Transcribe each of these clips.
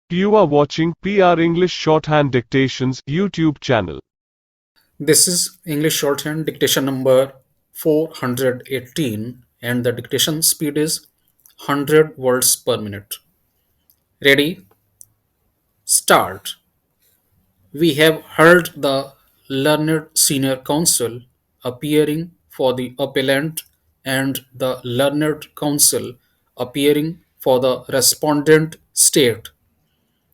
You are watching PR English Shorthand Dictations YouTube channel. This is English Shorthand dictation number 418 and the dictation speed is 100 words per minute. Ready? Start. We have heard the learned senior counsel appearing for the appellant and the learned counsel appearing for the respondent state.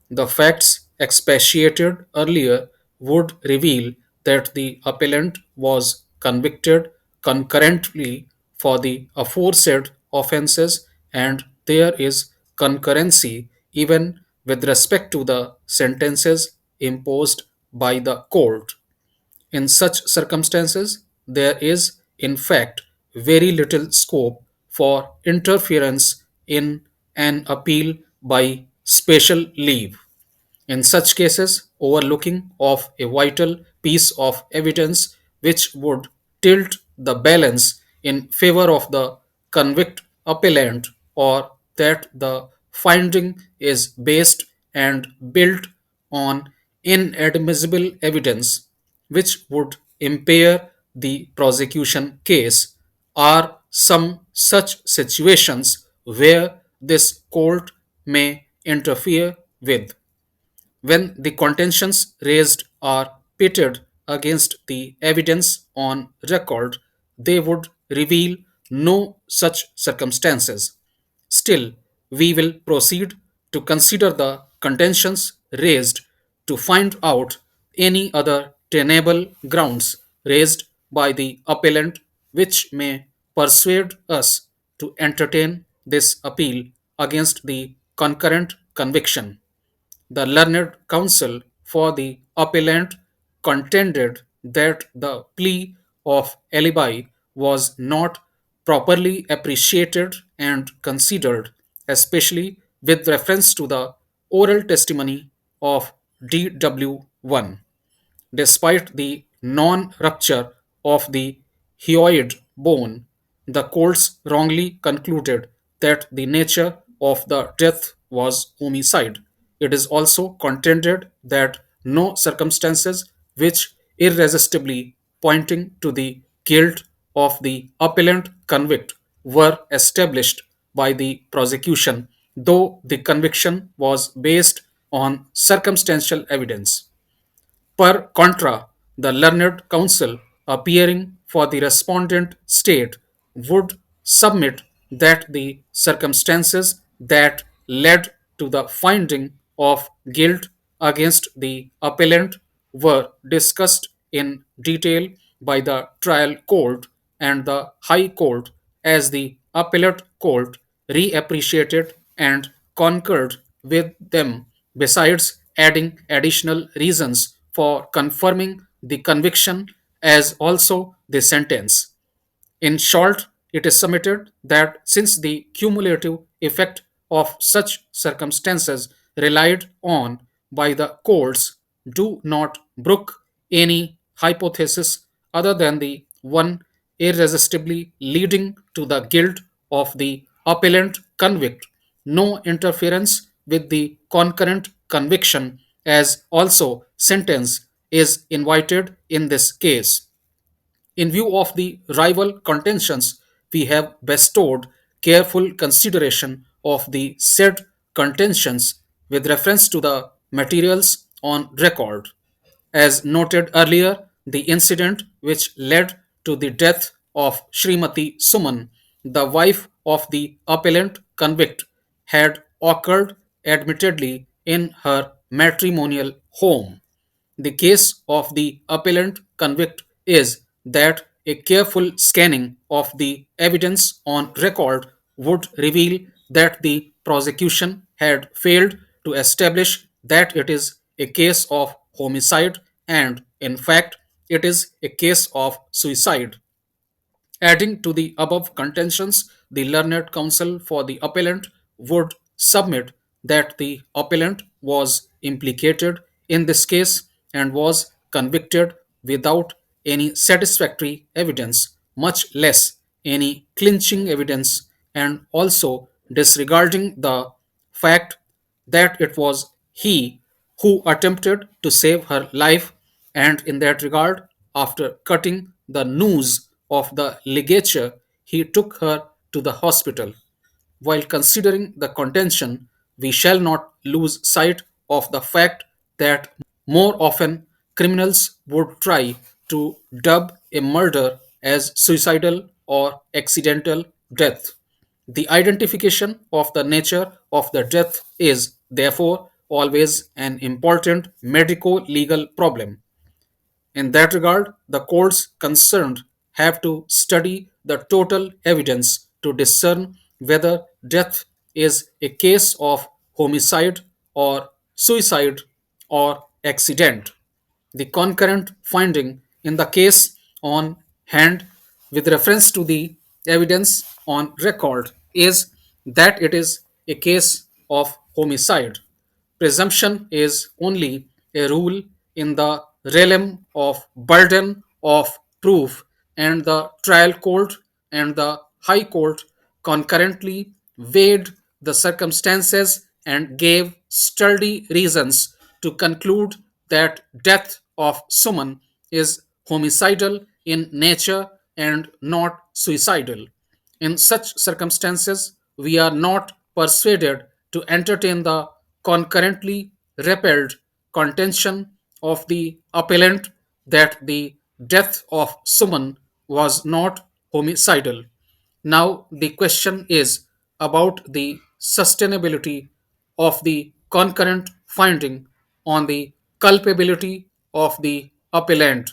The facts expatiated earlier would reveal that the appellant was convicted concurrently for the aforesaid offences and there is concurrency even with respect to the sentences imposed by the court. In such circumstances, there is, in fact, very little scope for interference in an appeal by special leave. In such cases, overlooking of a vital piece of evidence which would tilt the balance in favor of the convict appellant or that the finding is based and built on inadmissible evidence which would impair the prosecution case are some such situations where this court may interfere with. When the contentions raised are pitted against the evidence on record, they would reveal no such circumstances. Still, we will proceed to consider the contentions raised to find out any other tenable grounds raised by the appellant which may persuade us to entertain this appeal against the concurrent conviction. The learned counsel for the appellant contended that the plea of alibi was not properly appreciated and considered, especially with reference to the oral testimony of DW1. Despite the non rupture of the hyoid bone, the courts wrongly concluded that the nature of the death was homicide. It is also contended that no circumstances which irresistibly pointing to the guilt of the appellant convict were established by the prosecution, though the conviction was based on circumstantial evidence. Per contra, the learned counsel appearing for the respondent state would submit that the circumstances that led to the finding of guilt against the appellant were discussed in detail by the trial court and the high court as the appellate court reappreciated and concurred with them, besides adding additional reasons for confirming the conviction as also the sentence. In short, it is submitted that since the cumulative effect of such circumstances relied on by the courts do not brook any hypothesis other than the one irresistibly leading to the guilt of the appellant convict, no interference with the concurrent conviction as also sentence is invited in this case. In view of the rival contentions, we have bestowed careful consideration of the said contentions with reference to the materials on record. As noted earlier, the incident which led to the death of Srimati Suman, the wife of the appellant convict, had occurred admittedly in her matrimonial home. The case of the appellant convict is that a careful scanning of the evidence on record would reveal that the prosecution had failed to establish that it is a case of homicide and, in fact, it is a case of suicide. Adding to the above contentions, the learned counsel for the appellant would submit that the appellant was implicated in this case and was convicted without any satisfactory evidence, much less any clinching evidence, and also disregarding the fact that it was he who attempted to save her life, and in that regard, after cutting the noose of the ligature, he took her to the hospital. While considering the contention, we shall not lose sight of the fact that more often criminals would try to dub a murder as suicidal or accidental death. The identification of the nature of the death is, therefore, always an important medico legal problem. In that regard, the courts concerned have to study the total evidence to discern whether death is a case of homicide or suicide or accident. The concurrent finding in the case on hand with reference to the evidence on record is that it is a case of homicide. Presumption is only a rule in the realm of burden of proof, and the trial court and the high court concurrently weighed the circumstances and gave sturdy reasons to conclude that death of Suman is homicidal in nature and not suicidal. In such circumstances, we are not persuaded to entertain the concurrently repelled contention of the appellant that the death of Suman was not homicidal. Now, the question is about the sustainability of the concurrent finding on the culpability of the appellant.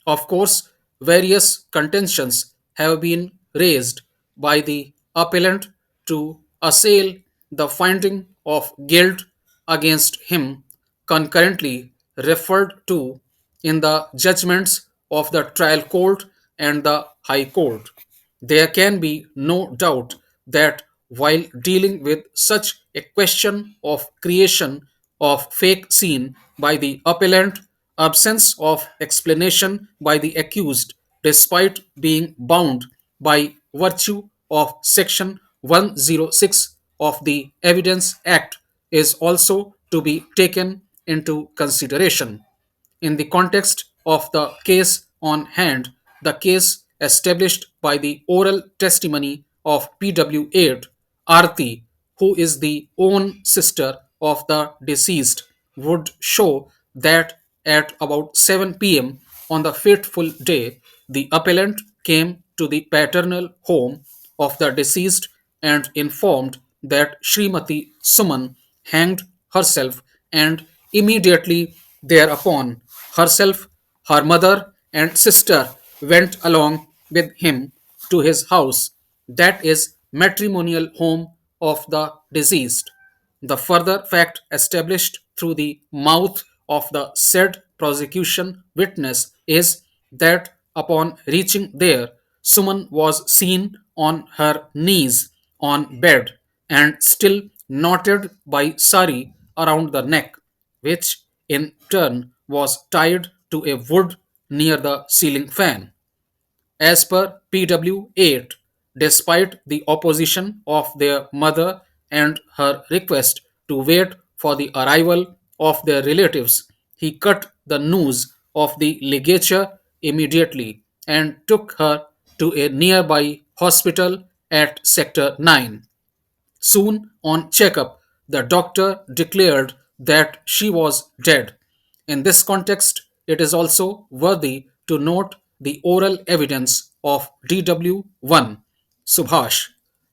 Of course, various contentions have been raised by the appellant to assail the finding of guilt against him, concurrently referred to in the judgments of the trial court and the high court. There can be no doubt that while dealing with such a question of creation of fake scene by the appellant, absence of explanation by the accused, despite being bound by virtue of section 106 of the Evidence Act, is also to be taken into consideration. In the context of the case on hand, the case established by the oral testimony of PW8, Arti, who is the own sister of the deceased, would show that at about 7 p.m. on the fateful day, the appellant came to the paternal home of the deceased and informed that Srimati Suman hanged herself, and immediately thereupon herself, her mother, and sister went along with him to his house, that is, matrimonial home of the deceased. The further fact established through the mouth of the said prosecution witness is that upon reaching there, Suman was seen on her knees on bed and still knotted by sari around the neck, which in turn was tied to a wood near the ceiling fan. As per PW8, despite the opposition of their mother and her request to wait for the arrival of their relatives, he cut the noose of the ligature immediately and took her to a nearby hospital at Sector 9. Soon on checkup, the doctor declared that she was dead. In this context, it is also worthy to note the oral evidence of DW1, Subhash.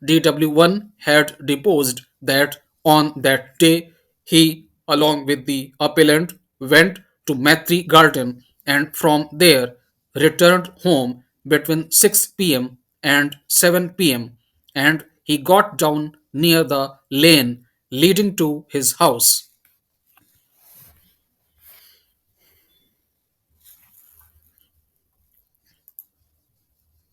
DW1 had deposed that on that day he, along with the appellant, went to Maitri Garden and from there returned home between 6 p.m. and 7 p.m. and he got down near the lane leading to his house.